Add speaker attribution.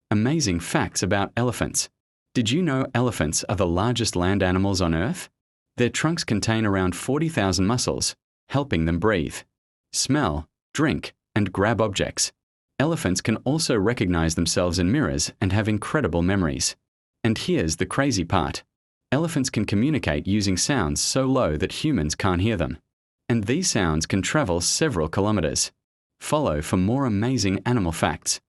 Speaker 1: Amazing facts about elephants. Did you know elephants are the largest land animals on Earth? Their trunks contain around 40,000 muscles, helping them breathe, smell, drink, and grab objects. Elephants can also recognize themselves in mirrors and have incredible memories. And here's the crazy part. Elephants can communicate using sounds so low that humans can't hear them. And these sounds can travel several kilometers. Follow for more amazing animal facts.